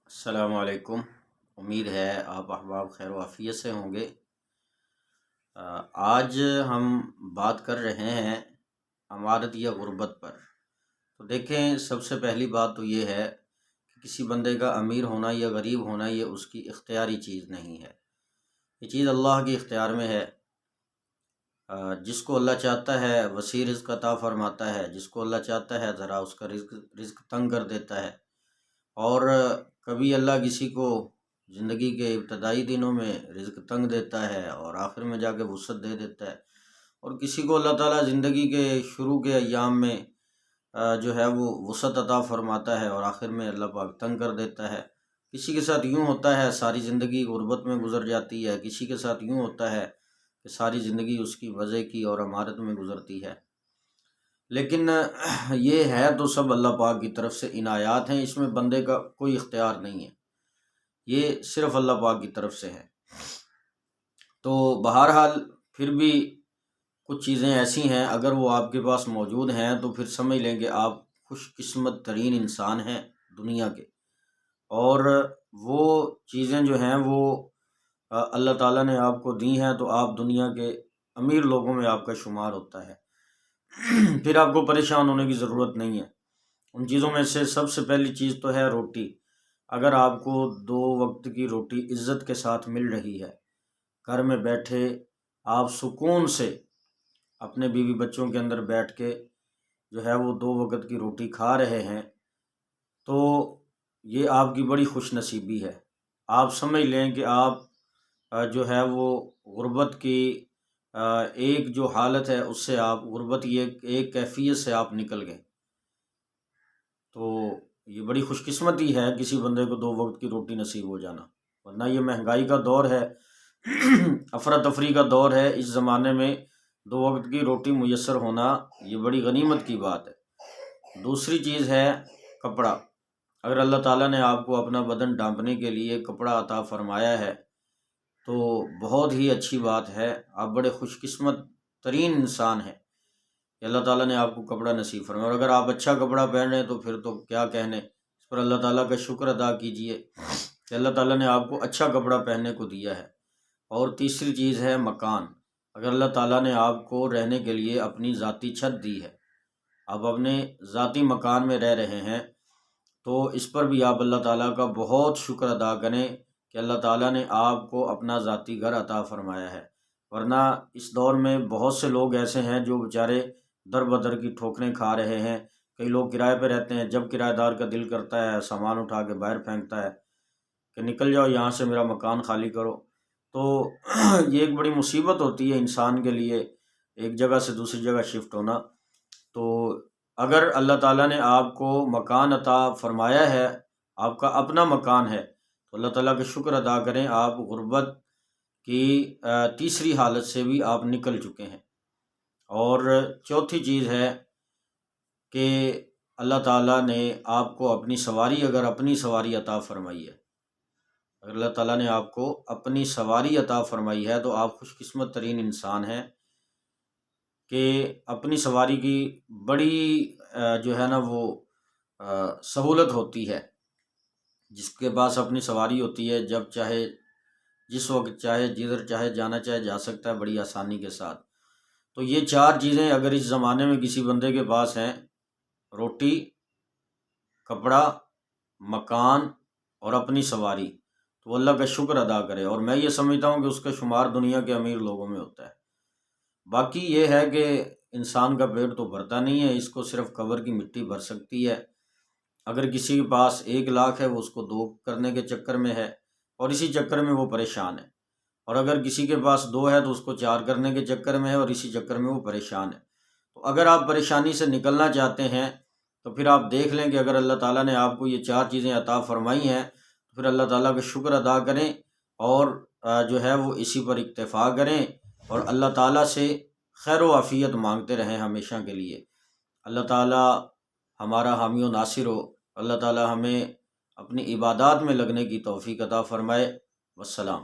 السلام علیکم۔ امید ہے آپ احباب خیر و عافیت سے ہوں گے۔ آج ہم بات کر رہے ہیں امارت یا غربت پر۔ تو دیکھیں، سب سے پہلی بات تو یہ ہے کہ کسی بندے کا امیر ہونا یا غریب ہونا یہ اس کی اختیاری چیز نہیں ہے، یہ چیز اللہ کے اختیار میں ہے۔ جس کو اللہ چاہتا ہے وسیع رزق عطا فرماتا ہے، جس کو اللہ چاہتا ہے ذرا اس کا رزق تنگ کر دیتا ہے، اور کبھی اللہ کسی کو زندگی کے ابتدائی دنوں میں رزق تنگ دیتا ہے اور آخر میں جا کے وسعت دے دیتا ہے، اور کسی کو اللہ تعالیٰ زندگی کے شروع کے ایام میں جو ہے وہ وسعت عطا فرماتا ہے اور آخر میں اللہ پاک تنگ کر دیتا ہے۔ کسی کے ساتھ یوں ہوتا ہے ساری زندگی غربت میں گزر جاتی ہے، کسی کے ساتھ یوں ہوتا ہے کہ ساری زندگی اس کی وضع کی اور امارت میں گزرتی ہے۔ لیکن یہ ہے تو سب اللہ پاک کی طرف سے عنایات ہیں، اس میں بندے کا کوئی اختیار نہیں ہے، یہ صرف اللہ پاک کی طرف سے ہے۔ تو بہرحال پھر بھی کچھ چیزیں ایسی ہیں اگر وہ آپ کے پاس موجود ہیں تو پھر سمجھ لیں کہ آپ خوش قسمت ترین انسان ہیں دنیا کے، اور وہ چیزیں جو ہیں وہ اللہ تعالیٰ نے آپ کو دی ہیں تو آپ دنیا کے امیر لوگوں میں آپ کا شمار ہوتا ہے۔ پھر آپ کو پریشان ہونے کی ضرورت نہیں ہے۔ ان چیزوں میں سے سب سے پہلی چیز تو ہے روٹی۔ اگر آپ کو 2 وقت کی روٹی عزت کے ساتھ مل رہی ہے، گھر میں بیٹھے آپ سکون سے اپنے بیوی بچوں کے اندر بیٹھ کے جو ہے وہ 2 وقت کی روٹی کھا رہے ہیں، تو یہ آپ کی بڑی خوش نصیبی ہے۔ آپ سمجھ لیں کہ آپ جو ہے وہ غربت کی ایک جو حالت ہے اس سے آپ غربت کی ایک کیفیت سے آپ نکل گئے۔ تو یہ بڑی خوش قسمتی ہے کسی بندے کو 2 وقت کی روٹی نصیب ہو جانا، ورنہ یہ مہنگائی کا دور ہے، افراتفری کا دور ہے، اس زمانے میں 2 وقت کی روٹی میسر ہونا یہ بڑی غنیمت کی بات ہے۔ دوسری چیز ہے کپڑا۔ اگر اللہ تعالیٰ نے آپ کو اپنا بدن ڈھانپنے کے لیے کپڑا عطا فرمایا ہے تو بہت ہی اچھی بات ہے، آپ بڑے خوش قسمت ترین انسان ہیں کہ اللہ تعالیٰ نے آپ کو کپڑا نصیب فرمایا، اور اگر آپ اچھا کپڑا پہن رہے ہیں تو پھر تو کیا کہنے، اس پر اللہ تعالیٰ کا شکر ادا کیجئے کہ اللہ تعالیٰ نے آپ کو اچھا کپڑا پہننے کو دیا ہے۔ اور تیسری چیز ہے مکان۔ اگر اللہ تعالیٰ نے آپ کو رہنے کے لیے اپنی ذاتی چھت دی ہے، آپ اپنے ذاتی مکان میں رہ رہے ہیں، تو اس پر بھی آپ اللہ تعالیٰ کا بہت شکر ادا کریں کہ اللہ تعالیٰ نے آپ کو اپنا ذاتی گھر عطا فرمایا ہے۔ ورنہ اس دور میں بہت سے لوگ ایسے ہیں جو بیچارے در بدر کی ٹھوکریں کھا رہے ہیں۔ کئی لوگ کرائے پہ رہتے ہیں، جب کرایہ دار کا دل کرتا ہے سامان اٹھا کے باہر پھینکتا ہے کہ نکل جاؤ یہاں سے، میرا مکان خالی کرو۔ تو یہ ایک بڑی مصیبت ہوتی ہے انسان کے لیے، ایک جگہ سے دوسری جگہ شفٹ ہونا۔ تو اگر اللہ تعالیٰ نے آپ کو مکان عطا فرمایا ہے، آپ کا اپنا مکان ہے، تو اللہ تعالیٰ کا شکر ادا کریں، آپ غربت کی تیسری حالت سے بھی آپ نکل چکے ہیں۔ اور چوتھی چیز ہے کہ اللہ تعالیٰ نے آپ کو اپنی سواری عطا فرمائی ہے۔ اگر اللہ تعالیٰ نے آپ کو اپنی سواری عطا فرمائی ہے تو آپ خوش قسمت ترین انسان ہیں کہ اپنی سواری کی بڑی جو ہے نا وہ سہولت ہوتی ہے۔ جس کے پاس اپنی سواری ہوتی ہے، جب چاہے جس وقت چاہے جدھر چاہے جانا چاہے جا سکتا ہے بڑی آسانی کے ساتھ۔ تو یہ 4 چیزیں اگر اس زمانے میں کسی بندے کے پاس ہیں، روٹی، کپڑا، مکان اور اپنی سواری، تو اللہ کا شکر ادا کرے، اور میں یہ سمجھتا ہوں کہ اس کا شمار دنیا کے امیر لوگوں میں ہوتا ہے۔ باقی یہ ہے کہ انسان کا پیٹ تو بھرتا نہیں ہے، اس کو صرف قبر کی مٹی بھر سکتی ہے۔ اگر کسی کے پاس 1 لاکھ ہے وہ اس کو 2 کرنے کے چکر میں ہے اور اسی چکر میں وہ پریشان ہے، اور اگر کسی کے پاس 2 ہے تو اس کو 4 کرنے کے چکر میں ہے اور اسی چکر میں وہ پریشان ہے۔ تو اگر آپ پریشانی سے نکلنا چاہتے ہیں تو پھر آپ دیکھ لیں کہ اگر اللہ تعالیٰ نے آپ کو یہ 4 چیزیں عطا فرمائی ہیں تو پھر اللہ تعالیٰ کا شکر ادا کریں، اور جو ہے وہ اسی پر اکتفا کریں، اور اللہ تعالیٰ سے خیر و عافیت مانگتے رہیں ہمیشہ کے لیے۔ اللہ تعالیٰ ہمارا حامی و ناصر ہو، اللہ تعالیٰ ہمیں اپنی عبادات میں لگنے کی توفیق عطا فرمائے۔ والسلام۔